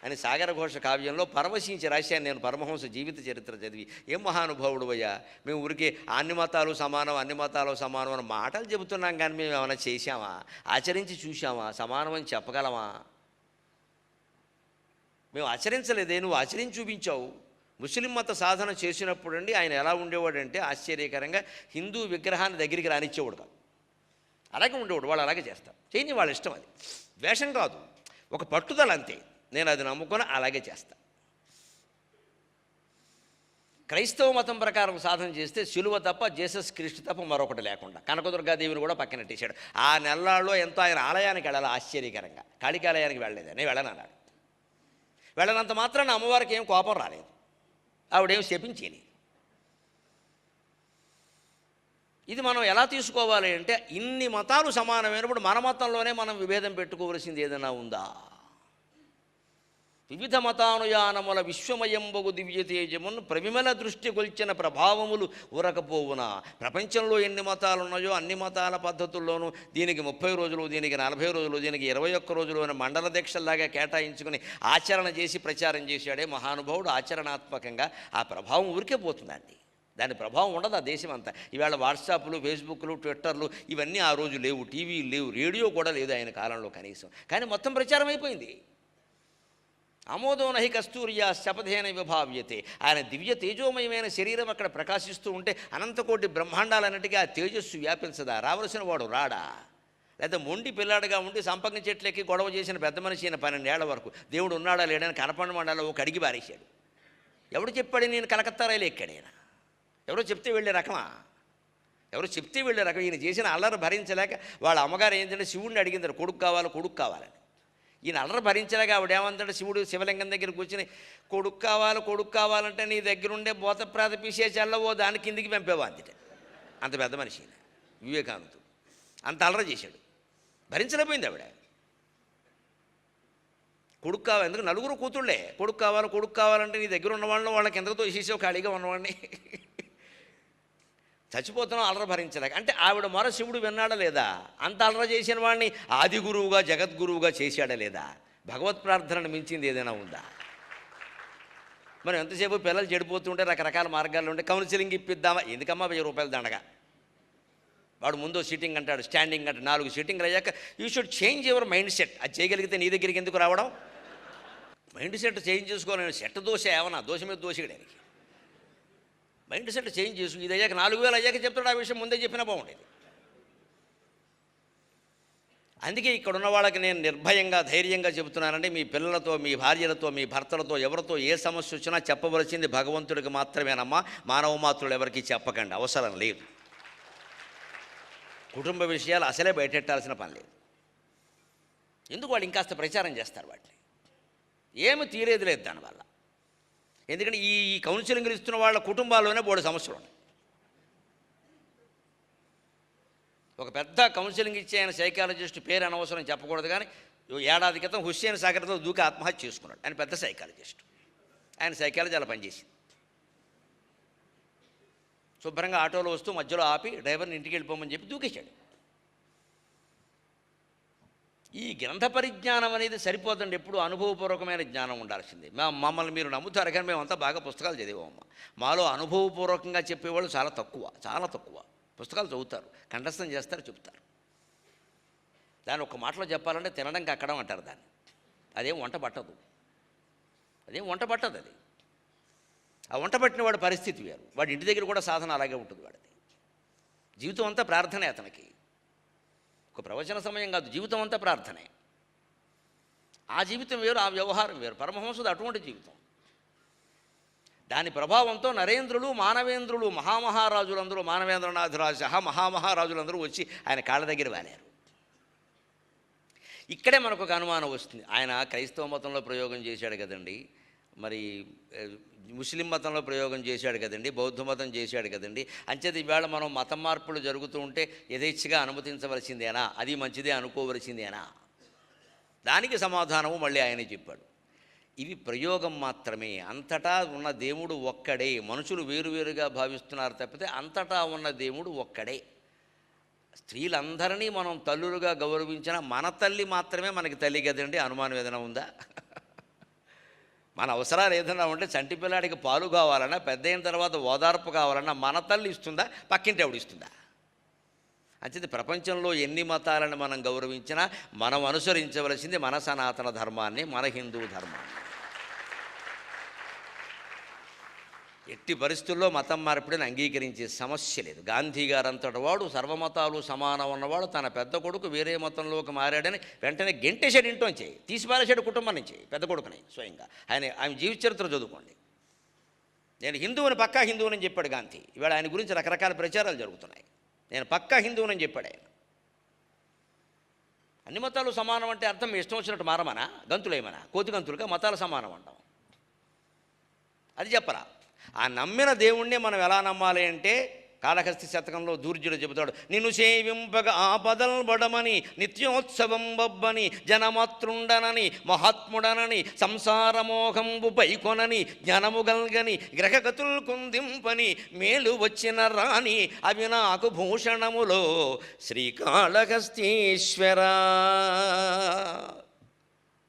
అని సాగర ఘోష కావ్యంలో పరవశించి రాశాను నేను పరమహంస జీవిత చరిత్ర చదివి. ఏం మహానుభావుడు అయ్యా, మేము ఊరికే అన్ని మతాలు సమానం అన్ని మతాలు సమానం అని మాటలు చెబుతున్నాం, కానీ మేము ఏమైనా చేశామా, ఆచరించి చూసామా, సమానం అని చెప్పగలమా? మేము ఆచరించలేదే, నువ్వు ఆచరించి చూపించావు. ముస్లిం మత సాధన చేసినప్పుడు అండి ఆయన ఎలా ఉండేవాడంటే ఆశ్చర్యకరంగా హిందూ విగ్రహాన్ని దగ్గరికి రానిచ్చేవాడు కాదు, అలాగే ఉండేవాడు. వాళ్ళు అలాగే చేస్తారు, చేయని వాళ్ళ ఇష్టం, అది వేషం కాదు, ఒక పట్టుదల అంతే. నేను అది నమ్ముకొని అలాగే చేస్తా. క్రైస్తవ మతం ప్రకారం సాధన చేస్తే సిలువ తప్ప జీసస్ క్రీస్తు తప్ప మరొకటి లేకుండా కనకదుర్గాదేవిని కూడా పక్కనట్టేశాడు. ఆ నెలల్లో ఎంతో ఆయన ఆలయానికి వెళ్ళాలి, ఆశ్చర్యకరంగా కాళికాలయానికి వెళ్ళలేదు, నేను వెళ్ళనన్నాడు. వెళ్ళనంత మాత్రాన అమ్మవారికి ఏం కోపం రాలేదు, ఆవిడేం శపించేది. ఇది మనం ఎలా తీసుకోవాలి అంటే, ఇన్ని మతాలు సమానమైనప్పుడు మన మతంలోనే మనం విభేదం పెట్టుకోవలసింది ఏదైనా ఉందా? వివిధ మతానుయానముల విశ్వమయంబగు దివ్య తేజమును ప్రవిమల దృష్టి కొల్చిన ప్రభావములు ఉరకపోవునా. ప్రపంచంలో ఎన్ని మతాలు ఉన్నాయో అన్ని మతాల పద్ధతుల్లోనూ దీనికి 30 రోజులు, దీనికి 40 రోజులు, దీనికి 21 రోజులు అని మండల దీక్షల్లాగా కేటాయించుకుని ఆచరణ చేసి ప్రచారం చేశాడే మహానుభావుడు. ఆచరణాత్మకంగా ఆ ప్రభావం ఊరికే పోతుందండి, దాని ప్రభావం ఉండదు ఆ దేశం అంతా. ఇవాళ వాట్సాప్లు, ఫేస్బుక్లు, ట్విట్టర్లు ఇవన్నీ ఆ రోజు లేవు, టీవీలు లేవు, రేడియో కూడా లేదు ఆయన కాలంలో కనీసం, కానీ మొత్తం ప్రచారం అయిపోయింది. ఆమోదో నహి కస్తూర్యా శపథేన విభావ్యతే. ఆయన దివ్య తేజోమయమైన శరీరం అక్కడ ప్రకాశిస్తూ ఉంటే అనంతకోటి బ్రహ్మాండాలన్నిటికీ ఆ తేజస్సు వ్యాపించదా? రావలసిన వాడు రాడా? లేదా మొండి పిల్లాడుగా ఉండి సంపంగి చెట్లెక్కి గొడవ చేసిన పెద్ద మనిషి అయిన 12 ఏళ్ల వరకు దేవుడు ఉన్నాడా లేడని కనపండు మండలో ఒక అడిగి బారేశాడు. ఎవడు చెప్పాడు నేను కలకత్తా రైలు ఎక్కాడైనా? ఎవరో చెప్తే వెళ్ళే రకమా? ఎవరో చెప్తే వెళ్ళే రకం. ఈయన చేసిన అల్లరి భరించలేక వాళ్ళ అమ్మగారు ఏంటంటే శివుడిని అడిగింది, కొడుకు కావాలి కొడుకు కావాలని. ఈయన అల్లరి భరించలేక ఆవిడ ఏమంటాడు, శివుడు శివలింగం దగ్గర కూర్చుని కొడుకు కావాలి కొడుకు కావాలంటే నీ దగ్గరుండే బోతప్రాత పిసేచల్లవో దాని కిందికి పంపేవా అందుటే. అంత పెద్ద మనిషి వివేకానందుడు అంత అల్లరి చేశాడు, భరించలేకపోయింది ఆవిడ. కొడుకు కావాలి, ఎందుకు నలుగురు కూతుళ్ళే, కొడుకు కావాలి కొడుకు కావాలంటే నీ దగ్గర ఉన్నవాళ్ళని వాళ్ళకి ఎంతతో వేసేసావు ఖాళీగా ఉన్నవాడిని. చచ్చిపోతున్నాం అల్లరి భరించలేక. అంటే ఆవిడ మొర శివుడు విన్నాడా లేదా? అంత అల్లరి చేసిన వాడిని ఆది గురువుగా జగద్గురువుగా చేశాడా లేదా? భగవత్ ప్రార్థనను మించింది ఏదైనా ఉందా? మనం ఎంతసేపు పిల్లలు చెడిపోతుంటే రకరకాల మార్గాల్లో ఉంటే కౌన్సిలింగ్ ఇప్పిద్దామా? ఎందుకమ్మా 1000 రూపాయలు దండగా? వాడు ముందు సిట్టింగ్ అంటాడు, స్టాండింగ్ అంటే 4 సిట్టింగ్లు అయ్యాక you should change your mind set. అది చేయగలిగితే నీ దగ్గరికి ఎందుకు రావడం? మైండ్ సెట్ చేంజ్ చేసుకోవాలని సెట్ దోశ ఏమన్నా దోశ మీద దోశగడానికి మైండ్ సెట్ చేంజ్ చేసు. ఇది అయ్యాక 4000 అయ్యాక చెప్తాడు, ఆ విషయం ముందే చెప్పినా బాగుండేది. అందుకే ఇక్కడ ఉన్న వాళ్ళకి నేను నిర్భయంగా ధైర్యంగా చెబుతున్నానంటే, మీ పిల్లలతో మీ భార్యలతో మీ భర్తలతో ఎవరితో ఏ సమస్య వచ్చినా చెప్పవలసింది భగవంతుడికి మాత్రమేనమ్మా, మానవ మాత్రులు ఎవరికి చెప్పకండి, అవసరం లేదు. కుటుంబ విషయాలు అసలే బయటెట్టాల్సిన పని లేదు. ఎందుకు వాళ్ళు ఇంకాస్త ప్రచారం చేస్తారు, వాటిని ఏమి తీరేది లేదు దానివల్ల. ఎందుకంటే ఈ కౌన్సిలింగ్లు ఇస్తున్న వాళ్ళ కుటుంబాల్లోనే బోడు సమస్యలు ఉన్నాయి. ఒక పెద్ద కౌన్సిలింగ్ ఇచ్చే ఆయన సైకాలజిస్ట్, పేరు అనవసరం చెప్పకూడదు, కానీ ఏడాది క్రితం హుస్సేన్ సాగర్తో దూకి ఆత్మహత్య చేసుకున్నాడు. ఆయన పెద్ద సైకాలజిస్ట్, ఆయన సైకాలజీ అలా పనిచేసింది. శుభ్రంగా ఆటోలో వస్తూ మధ్యలో ఆపి డ్రైవర్ని ఇంటికి వెళ్ళిపోమని చెప్పి దూకేశాడు. ఈ గ్రంథ పరిజ్ఞానం అనేది సరిపోదండి, ఎప్పుడు అనుభవపూర్వకమైన జ్ఞానం ఉండాల్సిందే. మమ్మల్ని మీరు నమ్ముతారు, కానీ మేమంతా బాగా పుస్తకాలు చదివామమ్మా. మాలో అనుభవపూర్వకంగా చెప్పేవాళ్ళు చాలా తక్కువ. పుస్తకాలు చదువుతారు, కంఠస్థం చేస్తారు, చెబుతారు. దాన్ని ఒక మాటలో చెప్పాలంటే తినడం కక్కడం అంటారు దాన్ని. అదేం వంట పట్టదు అది. ఆ వంట పట్టిన వాడి పరిస్థితి వేరు, వాడి ఇంటి దగ్గర కూడా సాధన అలాగే ఉంటుంది. వాడిది జీవితం అంతా ప్రార్థనే, అతనికి ఒక ప్రవచన సమయం కాదు, జీవితం అంతా ప్రార్థనే. ఆ జీవితం వేరు, ఆ వ్యవహారం వేరు. పరమహంసుడు అటువంటి జీవితం. దాని ప్రభావంతో నరేంద్రులు మానవేంద్రులు మహామహారాజులందరూ, మానవేంద్రనాథరాజ మహామహారాజులందరూ వచ్చి ఆయన కాళ్ళ దగ్గర వాలారు. ఇక్కడే మనకు ఒక అనుమానం వస్తుంది, ఆయన క్రైస్తవ మతంలో ప్రయోగం చేశాడు కదండి, మరి ముస్లిం మతంలో ప్రయోగం చేశాడు కదండి, బౌద్ధ మతం చేశాడు కదండి, అంచేత ఈవేళ మనం మతం మార్పులు జరుగుతూ ఉంటే యథేచ్ఛగా అనుమతించవలసిందేనా, అది మంచిదే అనుకోవలసిందేనా? దానికి సమాధానము మళ్ళీ ఆయనే చెప్పాడు. ఇవి ప్రయోగం మాత్రమే, అంతటా ఉన్న దేవుడు ఒక్కడే. మనుషులు వేరువేరుగా భావిస్తున్నారు తప్పితే అంతటా ఉన్న దేవుడు ఒక్కడే. స్త్రీలందరినీ మనం తల్లులుగా గౌరవించిన మన తల్లి మాత్రమే మనకి తల్లి కదండి, అనుమానం ఏదైనా ఉందా? మన అవసరాలు ఏదైనా ఉంటే చంటి పిల్లాడికి పాలు కావాలన్నా, పెద్ద అయిన తర్వాత ఓదార్పు కావాలన్నా మన తల్లి ఇస్తుందా, పక్కింటి ఆవిడ ఇస్తుందా? అంతే. ప్రపంచంలో ఎన్ని మతాలను మనం గౌరవించినా మనం అనుసరించవలసింది మన సనాతన ధర్మాన్ని, మన హిందూ ధర్మాన్ని. ఎట్టి పరిస్థితుల్లో మతం మార్పిడిని అంగీకరించే సమస్య లేదు. గాంధీ గారు అంతటి వాడు సర్వమతాలు సమానం ఉన్నవాడు తన పెద్ద కొడుకు వేరే మతంలోకి మారాడని వెంటనే గెంటేశాడు, ఇంట్లోంచి తీసిపారేశాడు కుటుంబం నుంచి పెద్ద కొడుకుని స్వయంగా. ఆయన జీవిత చరిత్ర చదువుకోండి. నేను హిందువుని, పక్కా హిందువుని చెప్పాడు గాంధీ. ఇవాళ ఆయన గురించి రకరకాల ప్రచారాలు జరుగుతున్నాయి. నేను పక్కా హిందువునని చెప్పాడు ఆయన. అన్ని మతాలు సమానం అంటే అర్థం ఇష్టం వచ్చినట్టు మారమనా, గంతులేమనా, కోతి గంతులుగా మతాలు సమానం అంటాం. అది చెప్పరా? ఆ నమ్మిన దేవుణ్ణే మనం ఎలా నమ్మాలి అంటే కాళహస్తి శతకంలో దూర్జుడు చెబుతాడు, నిన్ను సేవింపగా ఆపదల్ బడమని, నిత్యోత్సవం బొబ్బని, జనమాతృండనని, మహాత్ముడనని, సంసారమోహంబు పైకొనని, జ్ఞానము గల్గని, గ్రహగతుల్ కుందింపని, మేలు వచ్చిన రాణి అవి నాకు భూషణములో శ్రీకాళహస్తీశ్వర.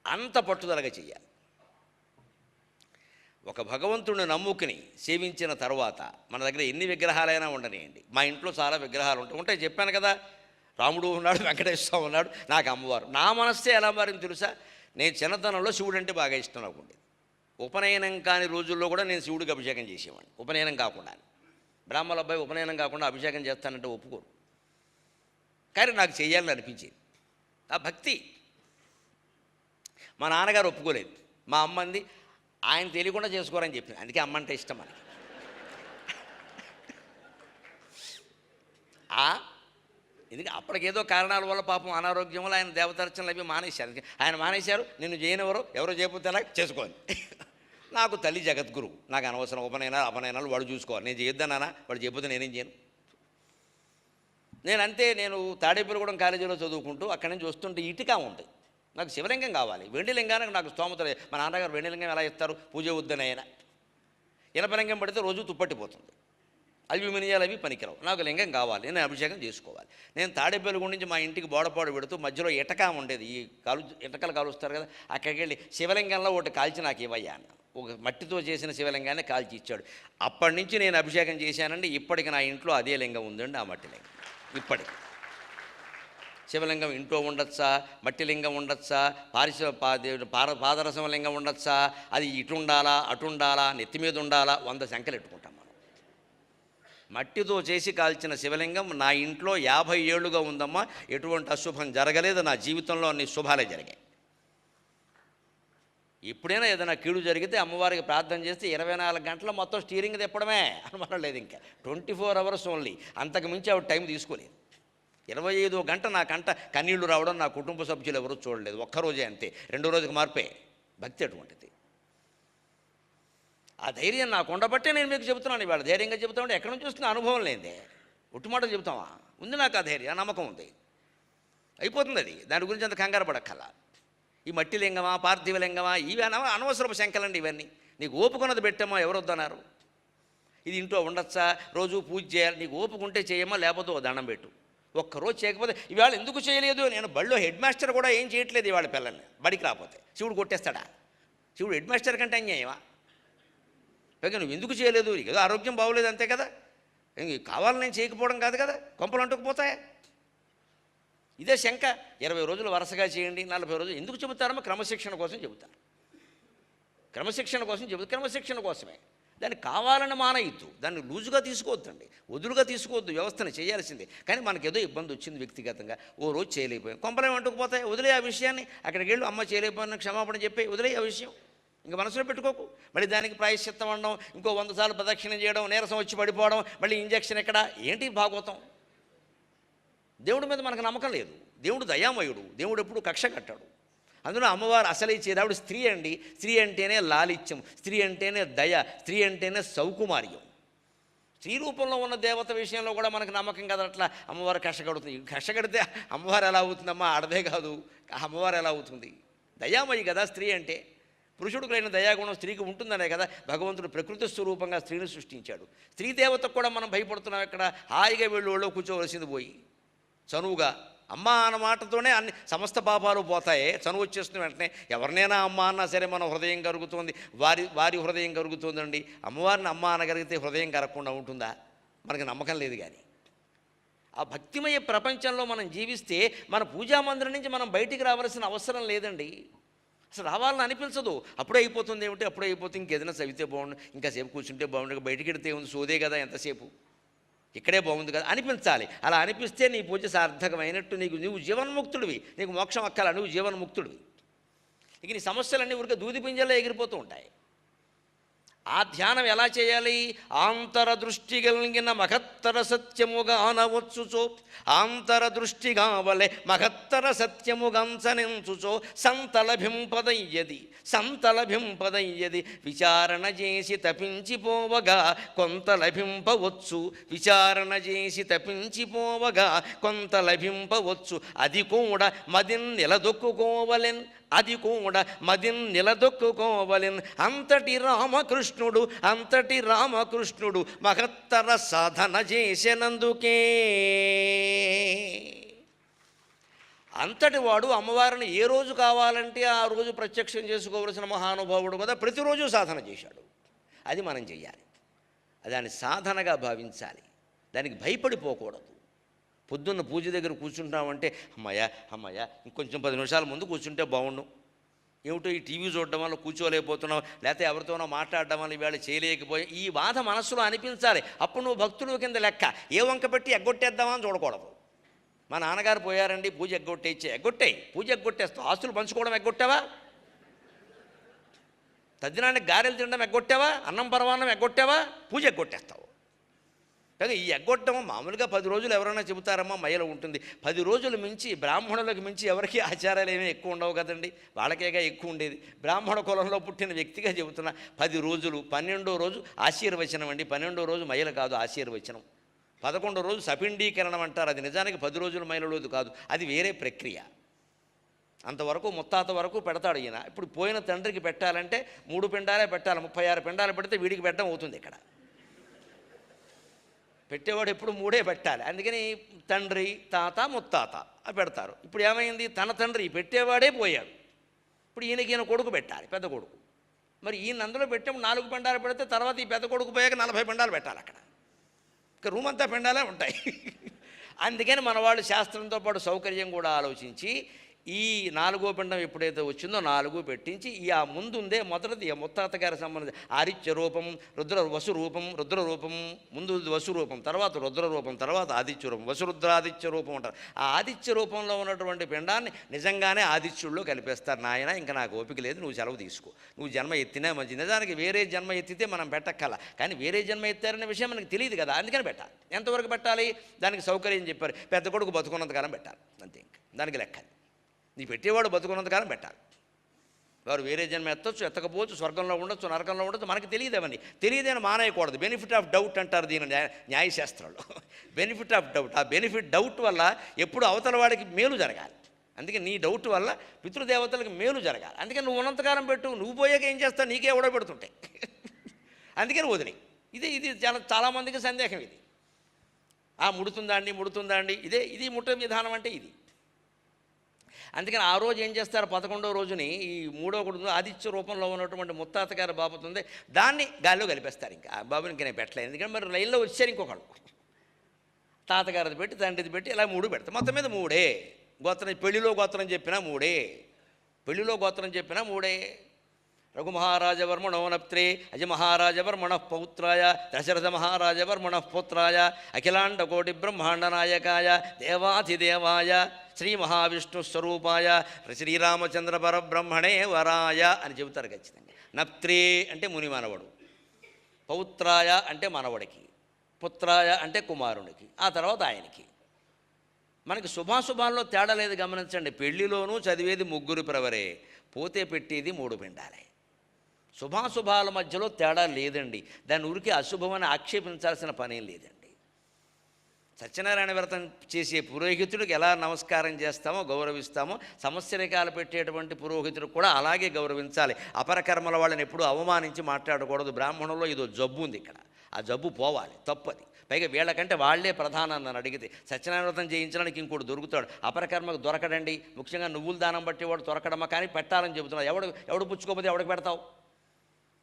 అంత పట్టుదలగా చెయ్యాలి. ఒక భగవంతుడిని నమ్ముకుని సేవించిన తర్వాత మన దగ్గర ఎన్ని విగ్రహాలైనా ఉండనియండి. మా ఇంట్లో చాలా విగ్రహాలు ఉంటాయి. చెప్పాను కదా, రాముడు ఉన్నాడు, వెంకటేశ్వర ఉన్నాడు, నాకు అమ్మవారు. నా మనస్సే ఎలా మారింది తెలుసా? నేను చిన్నతనంలో శివుడు అంటే బాగా ఇష్టం నాకు ఉండేది. ఉపనయనం కాని రోజుల్లో కూడా నేను శివుడికి అభిషేకం చేసేవాడిని. ఉపనయనం కాకుండా, బ్రాహ్మణ అబ్బాయి ఉపనయనం కాకుండా అభిషేకం చేస్తానంటే ఒప్పుకోరు. కానీ నాకు చేయాలని అనిపించేది, ఆ భక్తి. మా నాన్నగారు ఒప్పుకోలేదు. మా అమ్మ అంది, ఆయన తెలియకుండా చేసుకోరని చెప్పింది. అందుకే అమ్మ అంటే ఇష్టం మనకి. ఎందుకంటే అప్పటికేదో కారణాల వల్ల పాపం అనారోగ్యం వల్ల ఆయన దేవదర్శనలు అవి మానేశారు. ఆయన మానేశారు, నిన్ను చేయనివరు, ఎవరో చేయకపోతే చేసుకోండి. నాకు తల్లి జగద్గురు, నాకు అనవసరం ఉపనయనాలు అపనయనాలు వాడు చూసుకోవాలి. నేను చేయొద్దన్నానా, వాడు చేయకపోతే నేనేం చేయను. నేను తాడేపల్లిగూడెం కాలేజీలో చదువుకుంటూ అక్కడి నుంచి వస్తుంటే ఇటుక ఉంది. నాకు శివలింగం కావాలి. వెండిలింగానికి నాకు స్తోమత లేదు. మా నాన్నగారు వెండిలింగం ఎలా ఇస్తారు, పూజ వద్దని ఆయన. ఇనపలింగం పడితే రోజు తుప్పట్టిపోతుంది, అల్యూమినియాలు అవి పనికిరావు. నాకు లింగం కావాలి, నేను అభిషేకం చేసుకోవాలి. నేను తాడేపల్లిగూడెం నుంచి మా ఇంటికి బోడపాడు పెడుతూ మధ్యలో ఇటక ఉండేది, ఈ ఇటకలు కాలుస్తారు కదా, అక్కడికి వెళ్ళి శివలింగంలో ఒకటి కాల్చి నాకు ఇవ్వయ్యా అన్న. ఒక మట్టితో చేసిన శివలింగాన్ని కాల్చి ఇచ్చాడు. అప్పటి నుంచి నేను అభిషేకం చేశానండి. ఇప్పటికి నా ఇంట్లో అదే లింగం ఉందండి, ఆ మట్టి లింగం. ఇప్పటికి శివలింగం ఇంట్లో ఉండొచ్చా, మట్టి లింగం ఉండొచ్చా, పాదరసం లింగం ఉండొచ్చా, అది ఇటు ఉండాలా అటు ఉండాలా, నెత్తి మీద ఉండాలా, 100 శంకలు ఎట్టుకుంటాం మనం. మట్టితో చేసి కాల్చిన శివలింగం నా ఇంట్లో 50 ఏళ్ళుగా ఉందమ్మా. ఎటువంటి అశుభం జరగలేదు. నా జీవితంలో అన్ని శుభాలే జరిగాయి. ఎప్పుడైనా ఏదైనా కీడు జరిగితే అమ్మవారికి ప్రార్థన చేస్తే 24 గంటల మొత్తం స్టీరింగ్ తిప్పడమే, అనుమానం లేదు. ఇంకా 24 అవర్స్ ఓన్లీ, అంతకు మించి ఆవిడ టైం తీసుకోలేదు. 25వ గంట నా కంట కన్నీళ్లు రావడం నా కుటుంబ సభ్యులు ఎవరూ చూడలేదు. ఒక్కరోజే అంతే, 2వ రోజుకి మార్పే. భక్తి అటువంటిది. ఆ ధైర్యం నాకు ఉండబట్టే నేను మీకు చెబుతున్నాను. ఇవాళ ధైర్యంగా చెబుతామంటే ఎక్కడి నుంచి వస్తున్న అనుభవం లేదే, ఒట్టుమాటలు చెబుతామా? ఉంది నాకు ఆ ధైర్యం, నమ్మకం ఉంది. అయిపోతుంది అది. దాని గురించి అంత కంగారు పడక్కల. ఈ మట్టి లింగమా, పార్థివ లింగమా, ఇవి అనవసరపు శంకలండి ఇవన్నీ. నీకు ఓపుకున్నది పెట్టామా, ఎవరొద్దన్నారు? ఇది ఇంట్లో ఉండొచ్చా, రోజు పూజ చేయాలి, నీకు ఓపుకుంటే చేయమా, లేకపోతే ఓ దండం పెట్టు. ఒక్కరోజు చేయకపోతే ఇవాళ ఎందుకు చేయలేదు? నేను బడిలో హెడ్ మాస్టర్ కూడా ఏం చేయట్లేదు ఇవాళ పిల్లల్ని. బడికి రాకపోతే శివుడు కొట్టేస్తాడా? శివుడు హెడ్ మాస్టర్ కంటే అన్యాయమా? పైగా నువ్వు ఎందుకు చేయలేదు? ఏదో ఆరోగ్యం బాగోలేదు అంతే కదా, కావాలని నేను చేయకపోవడం కాదు కదా, కొంపలు అంటుకుపోతాయా? ఇదే శంక. 20 రోజులు వరుసగా చేయండి, 40 రోజులు ఎందుకు చెబుతారమ్మా? క్రమశిక్షణ కోసం చెబుతారు. క్రమశిక్షణ కోసం చెబుతారు, క్రమశిక్షణ కోసమే. దాన్ని కావాలని మానేయద్దు, దాన్ని లూజుగా తీసుకోవద్దండి, వదులుగా తీసుకోవద్దు. వ్యవస్థను చేయాల్సిందే. కానీ మనకేదో ఇబ్బంది వచ్చింది వ్యక్తిగతంగా, ఓ రోజు చేయలేకపోయాం, కొంపలేం అంటుకుపోతాయి. వదిలే ఆ విషయాన్ని. అక్కడికి వెళ్ళి అమ్మ చేయలేకపోయినా క్షమాపణ చెప్పి వదిలే ఆ విషయం. ఇంకా మనసులో పెట్టుకోకు. మళ్ళీ దానికి ప్రాయశ్చిత్తం అనడం, ఇంకో 100 సార్లు ప్రదక్షిణ చేయడం, నీరసం వచ్చి పడిపోవడం, మళ్ళీ ఇంజక్షన్ ఎక్కడ, ఏంటి భాగవతం? దేవుడి మీద మనకు నమ్మకం లేదు. దేవుడు దయామయుడు, దేవుడు ఎప్పుడు కక్ష కట్టాడు. అందులో అమ్మవారు అసలు ఇచ్చేది ఆవిడ స్త్రీ అండి. స్త్రీ అంటేనే లాలిత్యం, స్త్రీ అంటేనే దయ, స్త్రీ అంటేనే సౌకుమార్యం. స్త్రీ రూపంలో ఉన్న దేవత విషయంలో కూడా మనకు నమ్మకం కదా. అట్లా అమ్మవారు కష్టకడుతుంది. కష్టకడితే అమ్మవారు ఎలా అవుతుందమ్మా? ఆడదే కాదు, అమ్మవారు ఎలా అవుతుంది? దయామయి కదా స్త్రీ అంటే. పురుషుడికి లేని దయాగుణం స్త్రీకి ఉంటుందనే కదా భగవంతుడు ప్రకృతి స్వరూపంగా స్త్రీని సృష్టించాడు. స్త్రీ దేవతకు కూడా మనం భయపడుతున్నాం. ఎక్కడ హాయిగా వెళ్ళి ఒళ్ళో కూర్చోవలసింది పోయి చనువుగా అమ్మ అన్న మాటతోనే అన్ని సమస్త పాపాలు పోతాయి. చనువు వచ్చేస్తున్న వెంటనే ఎవరినైనా అమ్మ అన్నా సరే మన హృదయం కరుగుతుంది, వారి హృదయం కరుగుతుందండి. అమ్మవారిని అమ్మ అనగలిగితే హృదయం కరగకుండా ఉంటుందా? మనకి నమ్మకం లేదు. కానీ ఆ భక్తిమయ ప్రపంచంలో మనం జీవిస్తే మన పూజా మందిరం నుంచి మనం బయటికి రావాల్సిన అవసరం లేదండి. అసలు రావాలని అనిపించదు. అప్పుడే అయిపోతుంది ఏమిటి, అప్పుడే అయిపోతుంది, ఇంకేదైనా చదివితే బాగుండు, ఇంకా సేపు కూర్చుంటే బాగుండు, బయటికి వెడితే ఉంది, సోదే కదా ఎంతసేపు, ఇక్కడే బాగుంది కదా అనిపించాలి. అలా అనిపిస్తే నీ పూజ సార్థకమైనట్టు, నువ్వు జీవన్ముక్తుడివి, నీకు మోక్షం అక్కల, నువ్వు జీవన్ముక్తుడివి. ఇక నీ సమస్యలన్నీ ఊరికే దూది పింజల్లో ఎగిరిపోతూ ఉంటాయి. ఆ ధ్యానం ఎలా చేయాలి? ఆంతరదృష్టి కలిగిన మహత్తర సత్యముగా అనవచ్చుచో, ఆంతరదృష్టిగా వలె మహత్తర సత్యముగంచనించుచో, సంతలభింపదయ్యది విచారణ చేసి తపించిపోవగా కొంత లభింపవచ్చు, విచారణ చేసి తపించిపోవగా కొంత లభింపవచ్చు. అది కూడా మదిన్ నిలదొక్కుకోవలెన్, అది కూడా మదిన్ నిలదొక్కుకోవలెన్. అంతటి రామకృష్ణుడు మహత్తర సాధన చేసినందుకే. అంతటి వాడు అమ్మవారిని ఏ రోజు కావాలంటే ఆ రోజు ప్రత్యక్షం చేసుకోవలసిన మహానుభావుడు కదా, ప్రతిరోజు సాధన చేశాడు. అది మనం చెయ్యాలి, దాన్ని సాధనగా భావించాలి, దానికి భయపడిపోకూడదు. పొద్దున్న పూజ దగ్గర కూర్చుంటామంటే అమ్మయ్య ఇంకొంచెం 10 నిమిషాల ముందు కూర్చుంటే బాగుండు, ఏమిటో ఈ టీవీ చూడడం వల్ల కూర్చోలేకపోతున్నావు, లేకపోతే ఎవరితోనో మాట్లాడడం వల్ల ఈవేళ చేయలేకపోయి, ఈ బాధ మనస్సులో అనిపించాలి. అప్పుడు నువ్వు భక్తుడు కింద లెక్క. ఏ వంక పెట్టి ఎగ్గొట్టేద్దామని చూడకూడదు. మా నాన్నగారు పోయారండి, పూజ ఎగ్గొట్టాయి, పూజ ఎగ్గొట్టేస్తావు. ఆస్తులు పంచుకోవడం ఎగ్గొట్టావా? తద్దినానికి గారెలు తినడం ఎగ్గొట్టావా? అన్నం పరమాన్నం ఎగ్గొట్టావా? పూజ ఎగ్గొట్టేస్తావు. కానీ ఈ ఎగ్గొట్టడం మామూలుగా 10 రోజులు ఎవరైనా చెబుతారమ్మా మైల ఉంటుంది. 10 రోజులు మించి బ్రాహ్మణులకు మించి ఎవరికి ఆచారాలు ఏమీ ఎక్కువ ఉండవు కదండి, వాళ్ళకేగా ఎక్కువ ఉండేది. బ్రాహ్మణ కులంలో పుట్టిన వ్యక్తిగా చెబుతున్నా. 10 రోజులు, 12వ రోజు ఆశీర్వచనం అండి. 12వ రోజు మైల కాదు, ఆశీర్వచనం. 11వ రోజు సపిండీకరణం అంటారు. అది నిజానికి 10 రోజుల మైలలోది కాదు, అది వేరే ప్రక్రియ. అంతవరకు ముత్తాత వరకు పెడతాడు ఈయన. ఇప్పుడు పోయిన తండ్రికి పెట్టాలంటే 3 పిండాలే పెట్టాలి. 36 పిండాలు పెడితే వీడికి పెట్టడం అవుతుంది. ఇక్కడ పెట్టేవాడు ఎప్పుడు 3 పెట్టాలి. అందుకని తండ్రి, తాత, ముత్తాత పెడతారు. ఇప్పుడు ఏమైంది? తన తండ్రి పెట్టేవాడే పోయాడు. ఇప్పుడు ఈయన కొడుకు పెట్టాలి, పెద్ద కొడుకు. మరి ఈయన అందులో పెట్టినప్పుడు 4 పిండాలు పెడితే తర్వాత ఈ పెద్ద కొడుకు పోయాక 40 పిండాలు పెట్టాలి. అక్కడ ఇక రూమ్ అంతా పిండాలే ఉంటాయి. అందుకని మన వాళ్ళు శాస్త్రంతో పాటు సౌకర్యం కూడా ఆలోచించి ఈ 4వ పిండం ఎప్పుడైతే వచ్చిందో 4 పెట్టించి ఆ ముందుందే మొదటిది ముత్తాత గారి సంబంధించి ఆదిత్య రూపం, రుద్ర రూపం, ముందు వసు రూపం, తర్వాత రుద్ర రూపం, తర్వాత ఆదిత్య రూపం, వసురుద్రాదిత్య రూపం అంటారు. ఆ ఆదిత్య రూపంలో ఉన్నటువంటి పిండాన్ని నిజంగానే ఆదిత్యుల్లో కలిపేస్తారు. నాయన ఇంకా నాకు ఓపిక లేదు, నువ్వు సెలవు తీసుకో, నువ్వు జన్మ ఎత్తినా మంచి. నిజానికి వేరే జన్మ ఎత్తితే మనం పెట్టక్కల, కానీ వేరే జన్మ ఎత్తారనే విషయం మనకి తెలియదు కదా, అందుకని పెట్టాలి. ఎంతవరకు పెట్టాలి? దానికి సౌకర్యం చెప్పారు. పెద్ద కొడుకు బతుకున్నంతకాలం పెట్టాలి, అంతే. ఇంక దానికి లెక్క. నీ పెట్టేవాడు బతుకున్నంతకాలం పెట్టాలి. వారు వేరే జన్మ ఎత్తచ్చు, ఎత్తకపోవచ్చు, స్వర్గంలో ఉండొచ్చు, నరకంలో ఉండొచ్చు, మనకి తెలియదేమని. తెలియదని మానేయకూడదు. బెనిఫిట్ ఆఫ్ డౌట్ అంటారు దీని న్యాయశాస్త్రంలో. Benefit of doubt. ఆ డౌట్ వల్ల ఎప్పుడు అవతల వాడికి మేలు జరగాలి. అందుకే నీ డౌట్ వల్ల పితృదేవతలకు మేలు జరగాలి. అందుకని నువ్వు ఉన్నంతకాలం పెట్టు, నువ్వు పోయాక ఏం చేస్తావు? నీకే ఎవడో పెడుతుంటాయి. అందుకని వదిలి. ఇది చాలామందికి సందేహం. ఇది ముడుతుందా అండి, ఇది ముట్ట విధానం అంటే ఇది. అందుకని ఆ రోజు ఏం చేస్తారు? 11వ రోజుని ఈ 3వ కొడుకు ఆదిత్య రూపంలో ఉన్నటువంటి ముత్తాత గారి బాబుతుంది, దాన్ని గాలిలో కలిపేస్తారు. ఇంకా ఆ బాబుని ఇంకా నేను పెట్టలేదు, ఎందుకంటే మరి లైన్లో వచ్చారు ఇంకొకళ్ళు. తాతగారిది పెట్టి, తండ్రిది పెట్టి ఇలా 3 పెడతారు. మొత్తం మీద 3 గోత్రం. పెళ్లిలో గోత్రం చెప్పినా 3, పెళ్లిలో గోత్రం చెప్పినా 3. రఘుమహారాజవర్మణో నప్త్రే అజమహారాజవర్మణ పౌత్రాయ దశరథ మహారాజవర్మణ పుత్రాయ అఖిలాండకోటి బ్రహ్మాండ నాయకాయ దేవాధిదేవాయ శ్రీ మహావిష్ణు స్వరూపాయ శ్రీరామచంద్ర పరబ్రహ్మణే వరాయ అని చెబుతారు ఖచ్చితంగా. నప్త్రే అంటే ముని మనవడు, పౌత్రాయ అంటే మనవడికి, పుత్రాయ అంటే కుమారునికి, ఆ తర్వాత ఆయనకి. మనకి శుభాశుభాల్లో తేడా లేదు, గమనించండి. పెళ్లిలోనూ చదివేది 3 ప్రవరే, పోతే పెట్టేది 3 పిండాలే. శుభాశుభాల మధ్యలో తేడా లేదండి. దాన్ని ఊరికి అశుభమని ఆక్షేపించాల్సిన పనేం లేదండి. సత్యనారాయణ వ్రతం చేసే పురోహితుడికి ఎలా నమస్కారం చేస్తామో గౌరవిస్తామో సంవత్సరికాలు పెట్టేటువంటి పురోహితుడికి కూడా అలాగే గౌరవించాలి. అపరకర్మల వాళ్ళని ఎప్పుడూ అవమానించి మాట్లాడకూడదు. బ్రాహ్మణంలో ఇదో జబ్బు ఉంది ఇక్కడ, ఆ జబ్బు పోవాలి, తప్పది. పైగా వీళ్ళకంటే వాళ్లే ప్రధానం నన్ను అడిగితే. సత్యనారాయణ వ్రతం చేయించడానికి ఇంకోటి దొరుకుతాడు, అపరకర్మకు దొరకడండి. ముఖ్యంగా నువ్వుల దానం బట్టి వాడు దొరకడమా, కానీ పెట్టాలని చెబుతున్నాడు. ఎవడు పుచ్చుకోకపోతే ఎవడికి పెడతావు?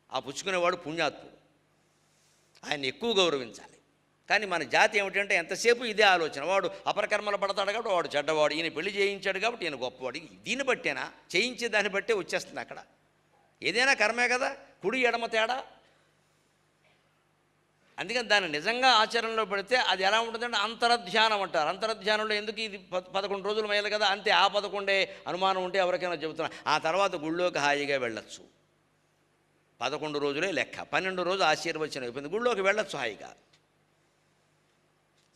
ఆ పుచ్చుకునేవాడు పుణ్యాత్ముడు, ఆయన ఎక్కువ గౌరవించాలి. కానీ మన జాతి ఏమిటంటే ఎంతసేపు ఇదే ఆలోచన, వాడు అపరకర్మలు పడతాడు కాబట్టి వాడు చెడ్డవాడు, ఈయన పెళ్లి చేయించాడు కాబట్టి ఈయన గొప్పవాడు. దీన్ని బట్టేనా, చేయించే దాన్ని బట్టే వచ్చేస్తుంది అక్కడ. ఏదైనా కర్మే కదా, కుడి ఎడమ తేడా. అందుకని దాన్ని నిజంగా ఆచరణలో పెడితే అది ఎలా ఉంటుందంటే అంతరధ్యానం అంటారు. అంతరధ్యానంలో ఎందుకు ఇది 11 రోజులు మేలు కదా, అంతే. ఆ 11 అనుమానం ఉంటే ఎవరికైనా చెబుతున్నా. ఆ తర్వాత గుళ్ళోకి హాయిగా వెళ్ళొచ్చు. 11 రోజులే లెక్క, 12 రోజు ఆశీర్వచనం అయిపోయింది, గుళ్ళోకి వెళ్ళొచ్చు హాయిగా.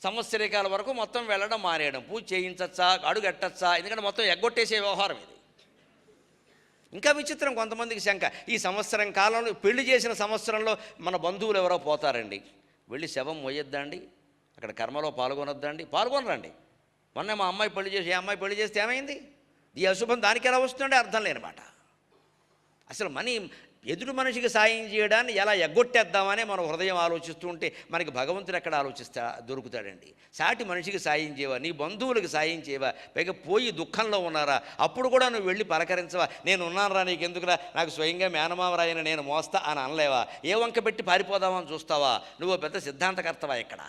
సంవత్సరికాల వరకు మొత్తం వెళ్ళడం మానేయడం, పూజ చేయించచ్చా, అడుగు ఎట్టచ్చా, ఎందుకంటే మొత్తం ఎగ్గొట్టేసే వ్యవహారం ఇది. ఇంకా విచిత్రం, కొంతమందికి శంక, ఈ సంవత్సరం కాలంలో పెళ్లి చేసిన సంవత్సరంలో మన బంధువులు ఎవరో పోతారండి, వెళ్ళి శవం మొయ్యొద్దండి, అక్కడ కర్మలో పాల్గొనొద్దండి, పాల్గొనరండి. మొన్న మా అమ్మాయి పెళ్లి చేసి, అమ్మాయి పెళ్లి చేస్తే ఏమైంది, ఈ అశుభం దానికి ఎలా వస్తుందంటే అర్థం లేనమాట. అసలు ఎదుటి మనిషికి సాయం చేయడాన్ని ఎలా ఎగ్గొట్టేద్దామనే మన హృదయం ఆలోచిస్తూ ఉంటే మనకి భగవంతుడు ఎక్కడ దొరుకుతాడండి. సాటి మనిషికి సాయం చేయవా, నీ బంధువులకు సాయం చేయవా, పైగా పోయి దుఃఖంలో ఉన్నారా, అప్పుడు కూడా నువ్వు వెళ్ళి పలకరించవా, నేను ఉన్నానురా నీకు ఎందుకురా, నాకు స్వయంగా మేనమావరాయన నేను మోస్తా అని అనలేవా, ఏ వంక పెట్టి పారిపోదామని చూస్తావా, నువ్వు పెద్ద సిద్ధాంతకర్తవా ఇక్కడ.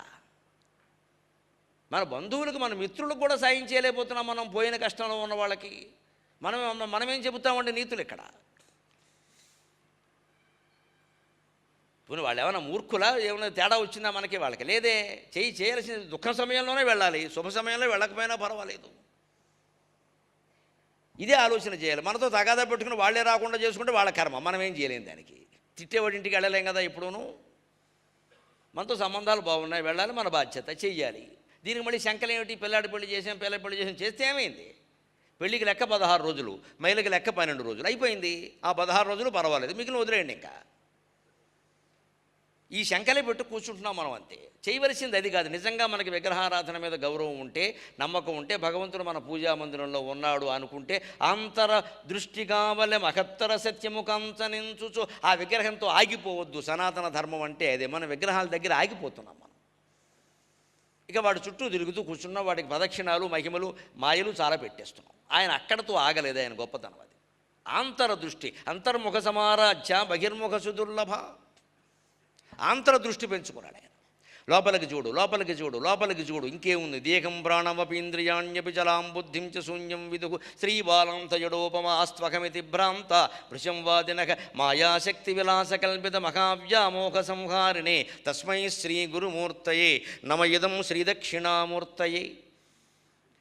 మన బంధువులకు, మన మిత్రులకు కూడా సాయం చేయలేకపోతున్నాం మనం, పోయిన కష్టంలో ఉన్న వాళ్ళకి. మనమేం చెబుతామంటే నీతులు ఇక్కడ. పోనీ వాళ్ళు ఏమైనా మూర్ఖులా, ఏమైనా తేడా వచ్చిందా మనకి, వాళ్ళకి లేదే. చేయాల్సిన దుఃఖ సమయంలోనే వెళ్ళాలి, శుభ సమయంలో వెళ్ళకపోయినా పర్వాలేదు. ఇదే ఆలోచన చేయాలి. మనతో తగాదా పెట్టుకుని వాళ్ళే రాకుండా చేసుకుంటే వాళ్ళ కర్మ, మనం ఏం చేయలేం దానికి. తిట్టేవాడి ఇంటికి వెళ్ళలేం కదా ఎప్పుడూను. మనతో సంబంధాలు బాగున్నాయి, వెళ్ళాలి, మన బాధ్యత చెయ్యాలి. దీనికి మళ్ళీ శంకలు ఏమిటి, పిల్లాడి పెళ్లి చేసాం, పెళ్లి చేసాం చేస్తే ఏమైంది, పెళ్ళికి లెక్క 16 రోజులు, మైలకి లెక్క 12 రోజులు అయిపోయింది. ఆ 16 రోజులు పర్వాలేదు, మిగిలిన వదిలేయండి. ఇంకా ఈ శంకలే పెట్టు కూర్చుంటున్నాం మనం, అంతే. చేయవలసింది అది కాదు. నిజంగా మనకి విగ్రహారాధన మీద గౌరవం ఉంటే, నమ్మకం ఉంటే, భగవంతుడు మన పూజా మందిరంలో ఉన్నాడు అనుకుంటే, అంతర దృష్టి కావలె మహత్తర సత్యముఖంచనించుచు ఆ విగ్రహంతో ఆగిపోవద్దు. సనాతన ధర్మం అంటే అదే. మన విగ్రహాల దగ్గర ఆగిపోతున్నాం మనం. ఇక వాడి చుట్టూ తిరుగుతూ కూర్చున్న వాడికి ప్రదక్షిణాలు, మహిమలు, మాయలు చాలా పెట్టేస్తున్నాం. ఆయన అక్కడతో ఆగలేదు, ఆయన గొప్పతనం అది. అంతరదృష్టి, అంతర్ముఖ సమారాధ్య బహిర్ముఖ సుదుర్లభ. అంతరదృష్టి పెంచుకున్నాడు ఆయన. లోపలికి చూడు, లోపలికి చూడు, లోపలికి చూడు, ఇంకేముంది. దేహం ప్రాణమపీంద్రియాణ్యపి జలాం బుద్ధిం చ శూన్యం విదుః శ్రీబాలం తయడోపమాస్త్వకమితి భ్రాంత వృషంవాదినః మాయాశక్తి విలాసకల్పిత మహావ్యామోహ సంహారిణే తస్మై శ్రీ గురుమూర్తయే నమ ఇదం శ్రీదక్షిణామూర్తయే.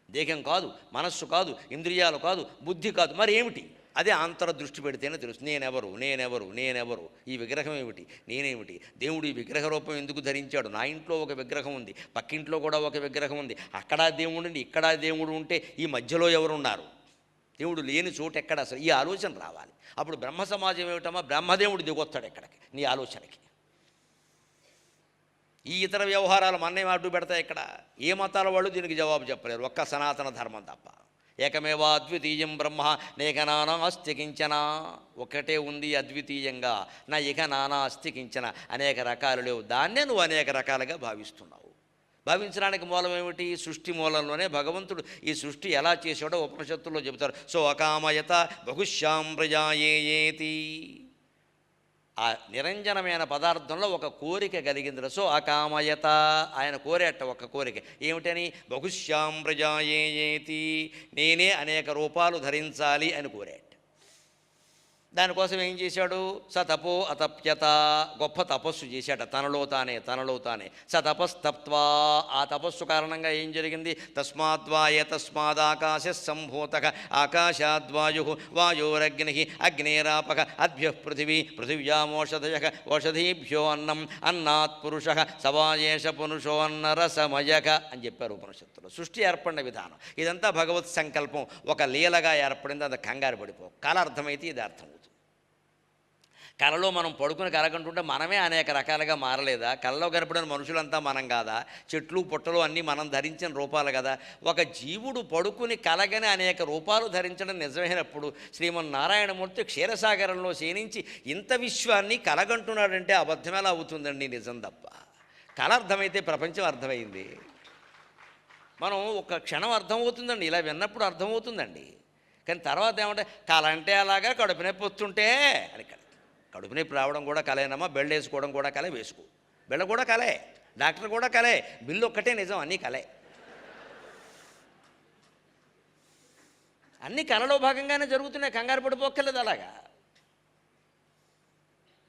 దేహం కాదు, మనస్సు కాదు, ఇంద్రియాలు కాదు, బుద్ధి కాదు, మరి ఏమిటి? అదే అంతరదృష్టి పెడితేనే తెలుసు. నేనెవరు, ఈ విగ్రహం ఏమిటి, నేనేమిటి, దేవుడు ఈ విగ్రహ రూపం ఎందుకు ధరించాడు, నా ఇంట్లో ఒక విగ్రహం ఉంది, పక్కింట్లో కూడా ఒక విగ్రహం ఉంది, అక్కడ దేవుడు ఇక్కడ దేవుడు ఉంటే ఈ మధ్యలో ఎవరున్నారు, దేవుడు లేని చోటు ఎక్కడ, అసలు ఈ ఆలోచన రావాలి. అప్పుడు బ్రహ్మ సమాజం ఏమిటమ్మా, బ్రహ్మదేవుడు దిగొస్తాడు ఎక్కడికి, నీ ఆలోచనకి. ఈ ఇతర వ్యవహారాలు మన్నే అడ్డు పెడతాయి ఇక్కడ. ఏ మతాల వాళ్ళు దీనికి జవాబు చెప్పలేరు, ఒక్క సనాతన ధర్మం తప్ప. ఏకమేవా అద్వితీయం బ్రహ్మ నేక నానా అస్తి కించన. ఒకటే ఉంది అద్వితీయంగా, నా ఇక నానా అస్తి కించన, అనేక రకాలు లేవు. దాన్నే నువ్వు అనేక రకాలుగా భావిస్తున్నావు. భావించడానికి మూలం ఏమిటి? సృష్టి మూలంలోనే భగవంతుడు ఈ సృష్టి ఎలా చేసాడో ఉపనిషత్తుల్లో చెబుతారు. సో అకామయత బహుశ్యాం ప్రజాయేతి. ఆ నిరంజనమైన పదార్థంలో ఒక కోరిక కలిగింది. సో అకామయత, ఆయన కోరేట ఒక కోరిక ఏమిటని? బహుశ్యాం ప్రజాయేతి, నేనే అనేక రూపాలు ధరించాలి అని కోరాట. దానికోసం ఏం చేశాడు? స తపో అతప్యత, గొప్ప తపస్సు చేశాట తనలో తానే. స తపస్తప్త్వా, ఆ తపస్సు కారణంగా ఏం జరిగింది? తస్మాద్వాయ తస్మాదాకాశ సంభూతక ఆకాశాద్వాయు వాయోరగ్ని అగ్నేరాపక అద్భ్య పృథివీ పృథివ్యామోషధయ ఓషధీభ్యో అన్నం అన్నాత్ పురుష సవాయేష పురుషో అన్నరసమయక అని చెప్పారు ఉపనిషత్తులు. సృష్టి ఏర్పడిన విధానం ఇదంతా భగవత్ సంకల్పం, ఒక లీలగా ఏర్పడింది. అది కంగారు పడిపో, కళ అర్థమైతే ఇది అర్థమవుతుంది. కలలో మనం పడుకుని కలగంటుంటే మనమే అనేక రకాలుగా మారలేదా? కలలో కనపడిన మనుషులంతా మనం కాదా? చెట్లు పుట్టలు అన్నీ మనం ధరించిన రూపాలు కదా. ఒక జీవుడు పడుకుని కలగని అనేక రూపాలు ధరించడం నిజమైనప్పుడు శ్రీమన్నారాయణమూర్తి క్షీరసాగరంలో శయనించి ఇంత విశ్వాన్ని కలగంటున్నాడంటే అబద్ధం ఎలా అవుతుందండి? నిజం తప్ప. కల అర్థమైతే ప్రపంచం అర్థమైంది. మనం ఒక క్షణం అర్థమవుతుందండి, ఇలా విన్నప్పుడు అర్థమవుతుందండి. కానీ తర్వాత ఏమంటే కల అంటే అలాగా కడుపు నొప్పి వస్తుంటే అని. కడుపు నొప్పి రావడం కూడా కలేనమ్మా, బెళ్ళ వేసుకోవడం కూడా కలే, వేసుకో. బెళ్ళ కూడా కలే, డాక్టర్ కూడా కలే, బిల్లు ఒక్కటే నిజం, అన్నీ కలే. అన్నీ కలలో భాగంగానే జరుగుతున్నాయి, కంగారు పడిపోక్కర్లేదు. అలాగా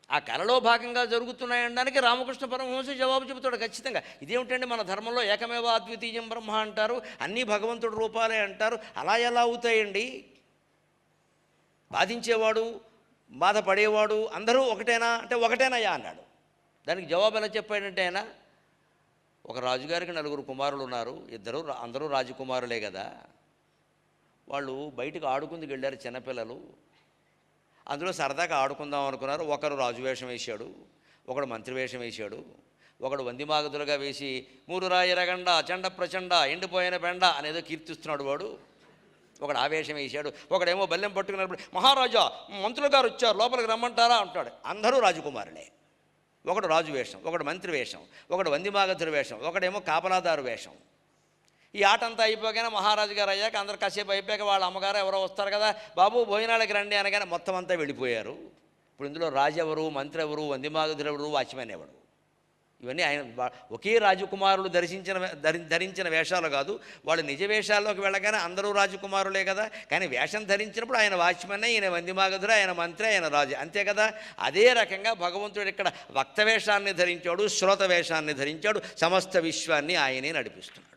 ఆ కలలో భాగంగా జరుగుతున్నాయనడానికి రామకృష్ణ పరమహంస జవాబు చెబుతాడు ఖచ్చితంగా. ఇదేమిటండి మన ధర్మంలో ఏకమేవ అద్వితీయం బ్రహ్మ అంటారు, అన్నీ భగవంతుడి రూపాలే అంటారు, అలా ఎలా అవుతాయండి? బాధించేవాడు బాధపడేవాడు అందరూ ఒకటేనా అంటే ఒకటేనయ్యా అన్నాడు. దానికి జవాబు ఎలా చెప్పాడంటే, ఆయన ఒక రాజుగారికి 4 కుమారులు ఉన్నారు, అందరూ రాజకుమారులే కదా. వాళ్ళు బయటకు ఆడుకుందుకు వెళ్ళారు చిన్నపిల్లలు. అందులో సరదాగా ఆడుకుందాం అనుకున్నారు. ఒకరు రాజు వేషం వేశాడు, ఒకడు మంత్రి వేషం వేశాడు, ఒకడు వందిమాగదులుగా వేసి మూడు రాయి రగండ చండ ప్రచండ ఎండిపోయిన బెండ అనేదో కీర్తిస్తున్నాడు వాడు. ఒకడు ఆవేశం వేశాడు, ఒకడేమో బల్లెం పట్టుకున్నప్పుడు మహారాజా మంత్రులు గారు వచ్చారు లోపలికి రమ్మంటారా అంటాడు. అందరూ రాజకుమారులే. ఒకడు రాజు వేషం, ఒకడు మంత్రి వేషం, ఒకడు వందిమాగతుల వేషం, ఒకడేమో కాపలాదారు వేషం. ఈ ఆట అంతా అయిపోగానే మహారాజు గారు అయ్యాక అందరు కాసేపు అయిపోయాక వాళ్ళ అమ్మగారు ఎవరో వస్తారు కదా, బాబు భోజనాలకి రండి అనగానే మొత్తం అంతా వెళ్ళిపోయారు. ఇప్పుడు ఇందులో రాజు ఎవరు, మంత్రి ఎవరు, వందిమాగతులు ఎవరు, వాచ్మెన్ ఎవరు? ఇవన్నీ ఆయన ఒకే రాజకుమారులు ధరించిన వేషాలు కాదు. వాళ్ళు నిజ వేషాల్లోకి వెళ్ళగానే అందరూ రాజకుమారులే కదా. కానీ వేషం ధరించినప్పుడు ఆయన వాచ్మెన్, ఈయన వందిమాగధుడు, ఆయన మంత్రి, ఆయన రాజు, అంతే కదా. అదే రకంగా భగవంతుడు ఇక్కడ వక్త వేషాన్ని ధరించాడు, శ్రోత వేషాన్ని ధరించాడు, సమస్త విశ్వాన్ని ఆయనే నడిపిస్తున్నాడు.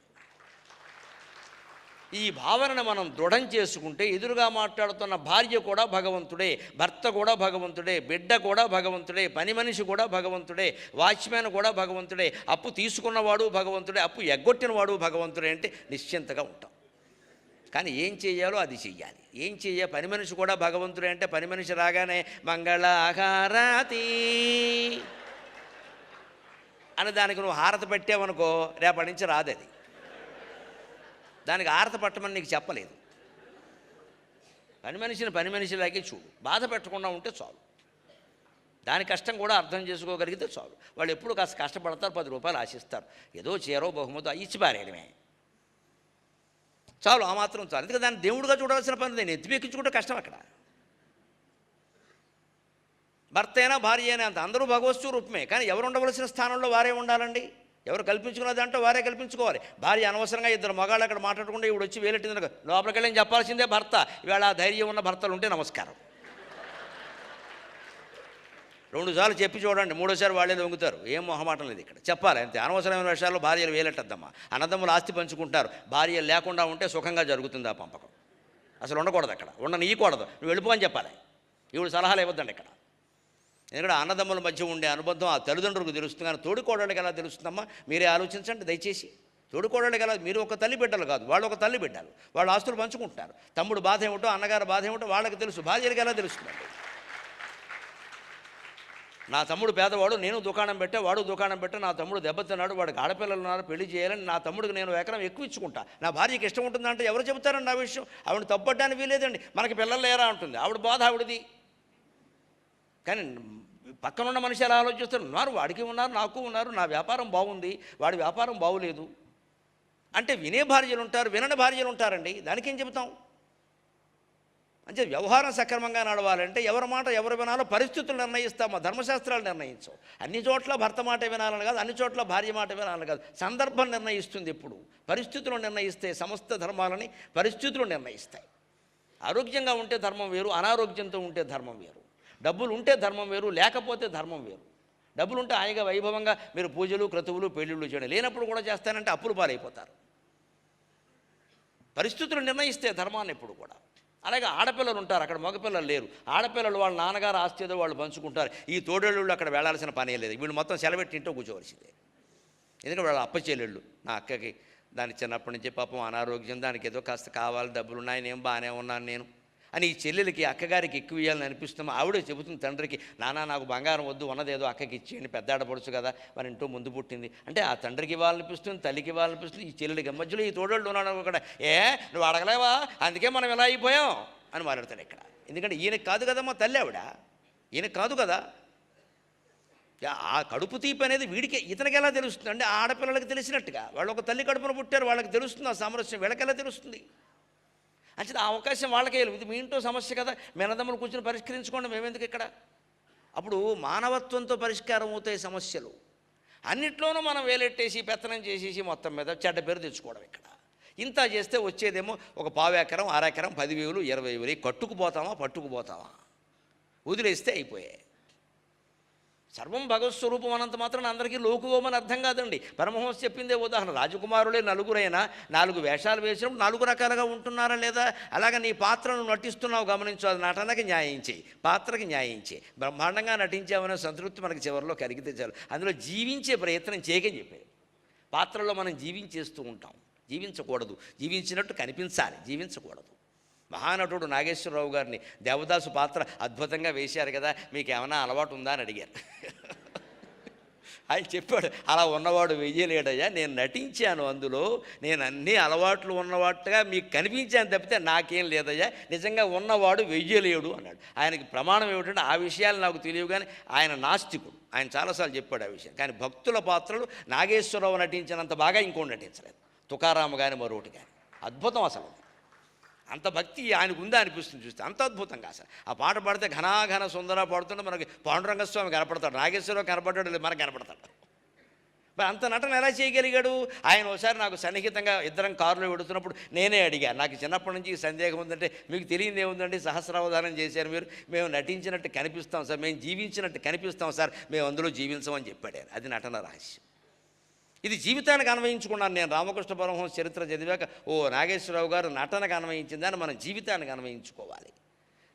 ఈ భావనను మనం దృఢం చేసుకుంటే ఎదురుగా మాట్లాడుతున్న భార్య కూడా భగవంతుడే, భర్త కూడా భగవంతుడే, బిడ్డ కూడా భగవంతుడే, పని మనిషి కూడా భగవంతుడే, వాచ్మెన్ కూడా భగవంతుడే, అప్పు తీసుకున్నవాడు భగవంతుడే, అప్పు ఎగ్గొట్టినవాడు భగవంతుడే. అంటే నిశ్చింతగా ఉంటాం. కానీ ఏం చేయాలో అది చెయ్యాలి. పని మనిషి కూడా భగవంతుడే అంటే పని మనిషి రాగానే మంగళహారతి అని దానికి నువ్వు హారతి పెట్టావనుకో రేపటి నుంచి రాదది. దానికి హారతి పట్టమని నీకు చెప్పలేదు. పని మనిషిలాగే చూడు, బాధ పెట్టకుండా ఉంటే చాలు. దాని కష్టం కూడా అర్థం చేసుకోగలిగితే చాలు. వాళ్ళు ఎప్పుడు కాస్త కష్టపడతారు, 10 రూపాయలు ఆశిస్తారు, ఏదో చీరో బహుమతో ఇచ్చి పారేయడమే చాలు. ఆ మాత్రం చాలు. ఎందుకంటే దాన్ని దేవుడిగా చూడాల్సిన పని నేను ఎత్తిపెక్కించుకుంటే కష్టం. అక్కడ భర్త అయినా భార్య అయినా అంత అందరూ భగవత్ రూపమే. కానీ ఎవరు ఉండవలసిన స్థానంలో వారే ఉండాలండి. ఎవరు కల్పించుకున్నది అంటే వారే కల్పించుకోవాలి. భార్య అనవసరంగా 2 మగాళ్ళు అక్కడ మాట్లాడుకుంటే ఇప్పుడు వచ్చి వేలెట్టింది లోపలికి వెళ్ళి చెప్పాల్సిందే భర్త. ఇవాళ ధైర్యం ఉన్న భర్తలు ఉంటే నమస్కారం. 2 సార్లు చెప్పి చూడండి, 3వసారి వాళ్ళే లొంగుతారు. ఏం మొహమాటం లేదు ఇక్కడ, చెప్పాలి అంతే. అనవసరమైన విషయాల్లో భార్యలు వేలెట్టద్దమ్మా. అన్నదమ్ములు ఆస్తి పంచుకుంటారు, భార్య లేకుండా ఉంటే సుఖంగా జరుగుతుంది ఆ పంపకం. అసలు ఉండకూడదు, అక్కడ ఉండనీయకూడదు. నువ్వు వెళ్ళిపోని చెప్పాలి. ఈవిడ సలహాలు ఇవ్వద్దండి ఇక్కడ. ఎందుకంటే అన్నదమ్ముల మధ్య ఉండే అనుబంధం ఆ తల్లిదండ్రులకు తెలుస్తుంది, కానీ తోడికోడళ్ళకి ఎలా తెలుస్తుందమ్మా? మీరే ఆలోచించండి దయచేసి. తోడికోడళ్ళకి ఎలా? మీరు ఒక తల్లి బిడ్డలు కాదు, వాళ్ళు ఒక తల్లి బిడ్డలు, వాళ్ళు ఆస్తులు పంచుకుంటారు. తమ్ముడు బాధ ఏమిటో, అన్నగారు బాధ ఏమిటో వాళ్ళకి తెలుసు, భార్యలకు ఎలా తెలుస్తుందండి? నా తమ్ముడు పేదవాడు, నేను దుకాణం పెట్టా, వాడు దుకాణం పెట్టా, నా తమ్ముడు దెబ్బతిన్నాడు, వాడికి ఆడపిల్లలు ఉన్నారు, పెళ్లి చేయాలని నా తమ్ముడికి నేను ఎకరం ఎక్కువ ఇచ్చుకుంటా, నా భార్యకి ఇష్టం ఉంటుందంటే ఎవరు చెబుతారండి ఆ విషయం? ఆవిడ తప్పడానికి వీలేదండి. మనకి పిల్లలు లేరా అంటుంది, ఆవిడ బాధ ఆవిడది. కానీ పక్కనున్న మనిషి ఎలా ఆలోచిస్తున్నారు? వాడికి ఉన్నారు, నాకు ఉన్నారు, నా వ్యాపారం బాగుంది, వాడి వ్యాపారం బాగులేదు అంటే వినే భార్యలు ఉంటారు, వినని భార్యలు ఉంటారండి. దానికేం చెబుతాం? అంటే వ్యవహారం సక్రమంగా నడవాలంటే ఎవరి మాట ఎవరు వినాలో పరిస్థితులు నిర్ణయిస్తామా, ధర్మశాస్త్రాలు నిర్ణయించవు. అన్ని చోట్ల భర్త మాట వినాలని కాదు, అన్ని చోట్ల భార్య మాట వినాలని కాదు, సందర్భం నిర్ణయిస్తుంది. ఎప్పుడు పరిస్థితులు నిర్ణయిస్తే సమస్త ధర్మాలని పరిస్థితులు నిర్ణయిస్తాయి. ఆరోగ్యంగా ఉంటే ధర్మం వేరు, అనారోగ్యంతో ఉంటే ధర్మం వేరు. డబ్బులు ఉంటే ధర్మం వేరు, లేకపోతే ధర్మం వేరు. డబ్బులు ఉంటే హాయిగా వైభవంగా మీరు పూజలు క్రతువులు పెళ్ళిళ్ళు చేయడం, లేనప్పుడు కూడా చేస్తానంటే అప్పులు పాలైపోతారు. పరిస్థితులు నిర్ణయిస్తే ధర్మాన్ని ఎప్పుడు కూడా. అలాగే ఆడపిల్లలు ఉంటారు, అక్కడ మగపిల్లలు లేరు. ఆడపిల్లలు వాళ్ళ నాన్నగారు ఆస్తి ఏదో వాళ్ళు పంచుకుంటారు. ఈ తోడేళ్ళు అక్కడ వెళ్ళాల్సిన పనే లేదు, వీళ్ళు మొత్తం సెలబెట్టి ఇంట్లో కూర్చోవలసిందే. ఎందుకంటే వాళ్ళ అప్పచెల్లెళ్ళు, నా అక్కకి దాని చిన్నప్పటి నుంచి పాపం అనారోగ్యం, దానికి ఏదో కాస్త కావాలి, డబ్బులు ఉన్నాయి, నేను బాగానే ఉన్నాను, నేను అని ఈ చెల్లెలకి అక్కగారికి ఎక్కువ ఇవ్వాలని అనిపిస్తున్నాం. ఆవిడే చెబుతుంది తండ్రికి, నాన్న నాకు బంగారం వద్దు, ఉన్నదేదో అక్కకి ఇచ్చేయండి, పెద్ద ఆడపడుచు కదా, మన ఇంట్లో ముందు పుట్టింది అంటే ఆ తండ్రికి ఇవ్వాలనిపిస్తుంది, తల్లికి ఇవ్వాలనిపిస్తుంది, ఈ చెల్లెలకి. మధ్యలో ఈ తోడోళ్ళు ఉన్నాడు కూడా, నువ్వు అడగలేవా, అందుకే మనం ఎలా అయిపోయాం అని మాట్లాడతాడు ఇక్కడ. ఎందుకంటే ఈయనకి కాదు కదా మా తల్లి, ఆవిడ ఈయనకు కాదు కదా. ఆ కడుపు తీపి అనేది వీడికి, ఇతనికి ఎలా తెలుస్తుంది అంటే ఆడపిల్లలకి తెలిసినట్టుగా. వాళ్ళు ఒక తల్లి కడుపున పుట్టారు, వాళ్ళకి తెలుస్తుంది ఆ సామరస్యం, వీళ్ళకి ఎలా తెలుస్తుంది అంటే ఆ అవకాశం వాళ్ళకే. ఇది మీ ఇంట్లో సమస్య కదా, మేనదమ్ములు కూర్చొని పరిష్కరించుకోండి, మేమెందుకు ఇక్కడ. అప్పుడు మానవత్వంతో పరిష్కారం అవుతాయి సమస్యలు. అన్నిట్లోనూ మనం వేలెట్టేసి పెత్తనం చేసేసి మొత్తం మీద చెడ్డ పేరు తెచ్చుకోవడం ఇక్కడ. ఇంత చేస్తే వచ్చేదేమో ఒక 1/4 ఎకరం, 1/2 ఎకరం, 10,000, 20,000 కట్టుకుపోతామా, పట్టుకుపోతామా, వదిలేస్తే అయిపోయాయి. సర్వం భగవత్ స్వరూపం అనంత మాత్రం అందరికీ లోకువమని అర్థం కాదండి. పరమహంస చెప్పిందే ఉదాహరణ. రాజకుమారులే నలుగురైనా 4 వేషాలు వేసినప్పుడు 4 రకాలుగా ఉంటున్నారా లేదా? అలాగే నీ పాత్రను నటిస్తున్నావు గమనించు, అది నటనకి న్యాయం చేయి, పాత్రకి న్యాయం చేయి. బ్రహ్మాండంగా నటించామనే సంతృప్తి మనకి చివరిలో కలిగితే చాలు. అందులో జీవించే ప్రయత్నం చేయకని చెప్పారు. పాత్రలో మనం జీవించేస్తూ ఉంటాం, జీవించకూడదు. జీవించినట్టు కనిపించాలి, జీవించకూడదు. మహానటుడు నాగేశ్వరరావు గారిని దేవదాసు పాత్ర అద్భుతంగా వేశారు కదా, మీకు ఏమైనా అలవాటు ఉందా అని అడిగారు. ఆయన చెప్పాడు, అలా ఉన్నవాడు వెయ్యలేడయ్యా, నేను నటించాను, అందులో నేను అన్ని అలవాట్లు ఉన్నవాటుగా మీకు కనిపించాను తప్పితే నాకేం లేదయ్యా, నిజంగా ఉన్నవాడు వెయ్యలేడు అన్నాడు. ఆయనకి ప్రమాణం ఏమిటంటే ఆ విషయాలు నాకు తెలియవు, కానీ ఆయన నాస్తికుడు. ఆయన చాలాసార్లు చెప్పాడు ఆ విషయం. కానీ భక్తుల పాత్రలు నాగేశ్వరరావు నటించినంత బాగా ఇంకోటి నటించలేదు, తుకారాము కానీ మరొకటి కానీ. అద్భుతం అసలు, అంత భక్తి ఆయనకు ఉందా అనిపిస్తుంది చూస్తే, అంత అద్భుతంగా అసలు. ఆ పాట పాడితే ఘనాఘన సుందర పాడుతుంటే మనకి పాండురంగస్వామి కనపడతాడు, నాగేశ్వరరావు కనపడ్డాడు లేదు, మనకు కనపడతాడు. మరి అంత నటన ఎలా చేయగలిగాడు ఆయన? ఒకసారి నాకు సన్నిహితంగా ఇద్దరం కారులో వెడుతున్నప్పుడు నేనే అడిగాను, నాకు చిన్నప్పటి నుంచి సందేహం ఉందంటే, మీకు తెలియదు ఏముందండి, సహస్రావధానం చేశారు మీరు, మేము నటించినట్టు కనిపిస్తాం సార్, మేము జీవించినట్టు కనిపిస్తాం సార్, మేము అందులో జీవించమని చెప్పాడు. అది నటన రహస్యం. ఇది జీవితానికి అన్వయించుకున్నాను నేను. రామకృష్ణ పరమహంస చరిత్ర చదివాక, నాగేశ్వరరావు గారు నటనకు అన్వయించిందని మనం జీవితానికి అన్వయించుకోవాలి.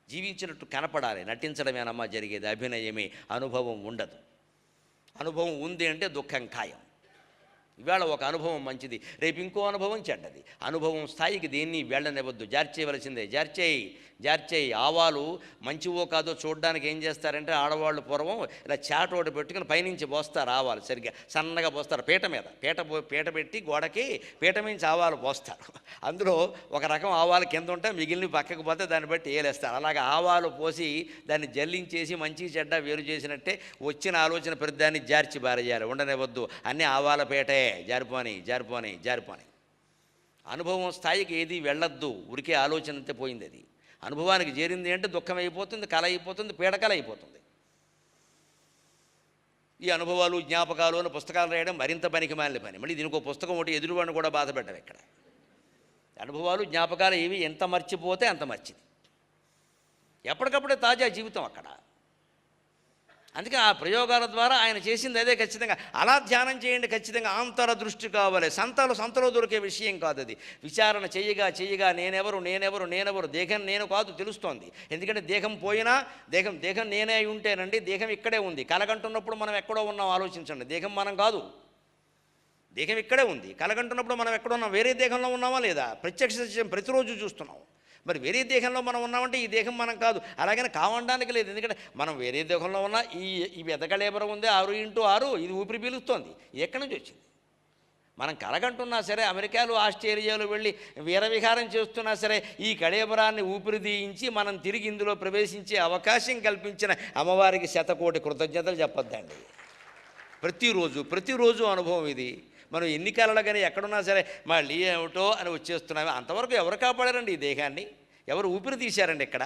జీవించినట్టు కనపడాలి. నటించడమేనమ్మా జరిగేది, అభినయమే. అనుభవం ఉండదు. అనుభవం ఉంది అంటే దుఃఖం ఖాయం. ఇవాళ ఒక అనుభవం మంచిది, రేపు ఇంకో అనుభవం చెడ్డది. అనుభవం స్థాయికి దేన్ని వెళ్ళనివ్వద్దు, జార్చేయవలసిందే. జార్చేయి. ఆవాలు మంచివో కాదో చూడడానికి ఏం చేస్తారంటే ఆడవాళ్ళు పూర్వం ఇలా చాట ఒకటి పెట్టుకుని పైనుంచి పోస్తారు ఆవాలు, సరిగ్గా సన్నగా పోస్తారు పీట మీద. పీట పెట్టి గోడకి పీట మించి ఆవాలు పోస్తారు. అందులో ఒక రకం ఆవాలు కింద ఉంటే మిగిలిన పక్కకు పోతే దాన్ని బట్టి ఏలేస్తారు. అలాగే ఆవాలు పోసి దాన్ని జల్లించేసి మంచి చెడ్డ వేరు చేసినట్టే వచ్చిన ఆలోచన ప్రతిదాన్ని జార్చి బారేయాలి, ఉండనివ్వద్దు. అన్నీ ఆవాల పీటే, జారిపోని. అనుభవం స్థాయికి ఏది వెళ్ళొద్దు, ఉరికే ఆలోచనంతే పోయింది. అది అనుభవానికి చేరింది అంటే దుఃఖం అయిపోతుంది, కళ అయిపోతుంది, పీడకల అయిపోతుంది. ఈ అనుభవాలు జ్ఞాపకాలు అని పుస్తకాలు రాయడం మరింత పనికి మాలిన పని. మళ్ళీ దీనికి ఒక పుస్తకం ఒకటి ఎదురువాడిని కూడా బాధ పెట్టారు ఇక్కడ. అనుభవాలు జ్ఞాపకాలు ఇవి ఎంత మర్చిపోతే అంత మంచిది. ఎప్పటికప్పుడే తాజా జీవితం అక్కడ. అందుకే ఆ ప్రయోగాల ద్వారా ఆయన చేసింది అదే. ఖచ్చితంగా అలా ధ్యానం చేయండి. ఖచ్చితంగా ఆంతర దృష్టి కావాలి. సంతలో దొరికే విషయం కాదు అది. విచారణ చేయగా నేనెవరు, దేహం నేను కాదు తెలుస్తోంది. ఎందుకంటే దేహం పోయినా దేహం నేనే అయి ఉంటేనండి, దేహం ఇక్కడే ఉంది. కలగంటున్నప్పుడు మనం ఎక్కడో ఉన్నాం ఆలోచించండి, దేహం మనం కాదు, దేహం ఇక్కడే ఉంది. కలగంటున్నప్పుడు మనం ఎక్కడున్నాం, వేరే దేహంలో ఉన్నామా లేదా? ప్రత్యక్ష సత్యం ప్రతిరోజు చూస్తున్నాం. మరి వేరే దేహంలో మనం ఉన్నామంటే ఈ దేహం మనం కాదు. అలాగని కావడానికి లేదు. ఎందుకంటే మనం వేరే దేహంలో ఉన్నా ఈ వెదకళేబరం ఉంది 6x6, ఇది ఊపిరి పీలుస్తోంది. ఎక్కడి నుంచి వచ్చింది? మనం కలగంటున్నా సరే, అమెరికాలో ఆస్ట్రేలియాలో వెళ్ళి వీరవిహారం చేస్తున్నా సరే, ఈ కళేబరాన్ని ఊపిరి తీయించి మనం తిరిగి ఇందులో ప్రవేశించే అవకాశం కల్పించిన అమ్మవారికి శతకోటి కృతజ్ఞతలు చెప్పొద్దండి. ప్రతిరోజు అనుభవం ఇది. మనం ఎన్ని కళలు కానీ ఎక్కడున్నా సరే మళ్ళీ ఏమిటో అని వచ్చేస్తున్నామే. అంతవరకు ఎవరు కాపాడారండి ఈ దేహాన్ని? ఎవరు ఊపిరి తీశారండి ఇక్కడ?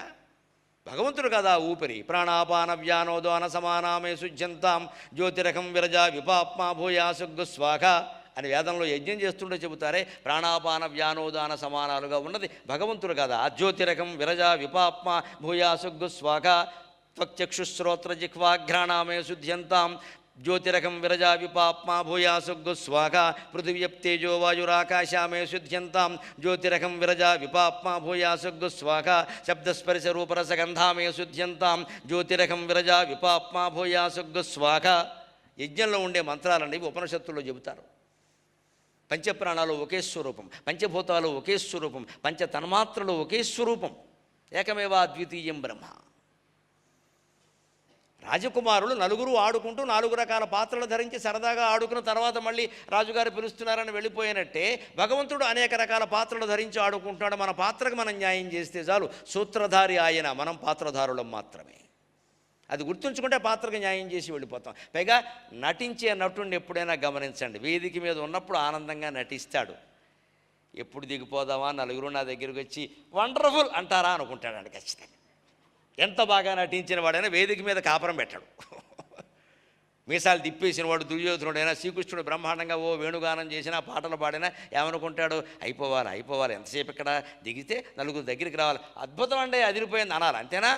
భగవంతుడు కదా ఊపిరి. ప్రాణాపాన వ్యానోదాన సమానామే శుజ్యంతాం జ్యోతిరకం విరజ విపాప్మా భూయాసుగ్గు స్వాహ అని వేదంలో యజ్ఞం చేస్తుంటే చెబుతారే. ప్రాణాపాన వ్యానోదాన సమానాలుగా ఉన్నది భగవంతుడు కదా. జ్యోతిరకం విరజ విపాప్మా భూయాసుగ్గు స్వాహ త్వక్చక్షుశ్రోత్ర జిహ్వాఘ్రాణామే శుద్ధ్యంతాం జ్యోతిరకం విరజా విపాప్మా భూయాసుగ్గు స్వాహ పృథివ్యప్తేజో వాయురాకాశామే శుద్ధ్యంతాం జ్యోతిరకం విరజా విపాప్మా భూయాసుగ్గు స్వాహ శబ్దస్పర్శ రూపరసగంధామే శుద్ధ్యంతాం జ్యోతిరకం విరజా విపాప్మా భూయాసుగ్గు స్వాహ. యజ్ఞంలో ఉండే మంత్రాలండి ఉపనిషత్తుల్లో చెబుతారు. పంచప్రాణాలు ఒకే స్వరూపం, పంచభూతాలు ఒకే స్వరూపం, పంచతన్మాత్రలు ఒకే స్వరూపం. ఏకమేవా అద్వితీయం బ్రహ్మ. రాజకుమారులు నలుగురు ఆడుకుంటూ 4 రకాల పాత్రలు ధరించి సరదాగా ఆడుకున్న తర్వాత మళ్ళీ రాజుగారు పిలుస్తున్నారని వెళ్ళిపోయినట్టే భగవంతుడు అనేక రకాల పాత్రలు ధరించి ఆడుకుంటున్నాడు. మన పాత్రకు మనం న్యాయం చేస్తే చాలు. సూత్రధారి ఆయన, మనం పాత్రధారులం మాత్రమే. అది గుర్తుంచుకుంటే పాత్రకు న్యాయం చేసి వెళ్ళిపోతాం. పైగా నటించే నటుడిని ఎప్పుడైనా గమనించండి. వేదిక మీద ఉన్నప్పుడు ఆనందంగా నటిస్తాడు. ఎప్పుడు దిగిపోదామా, నలుగురు నా దగ్గరికి వచ్చి వండర్ఫుల్ అంటారా అనుకుంటాడు ఖచ్చితంగా. ఎంత బాగా నటించిన వాడైనా వేదిక మీద కాపురం పెట్టాడు. మీసాలు తిప్పేసిన వాడు దుర్యోధనుడైనా, శ్రీకృష్ణుడు బ్రహ్మాండంగా వేణుగానం చేసినా పాటలు పాడినా ఏమనుకుంటాడు, అయిపోవాలి ఎంతసేపు ఇక్కడ దిగితే నలుగురు దగ్గరికి రావాలి, అద్భుతం అండి అదిరిపోయింది అనాలి, అంతేనా?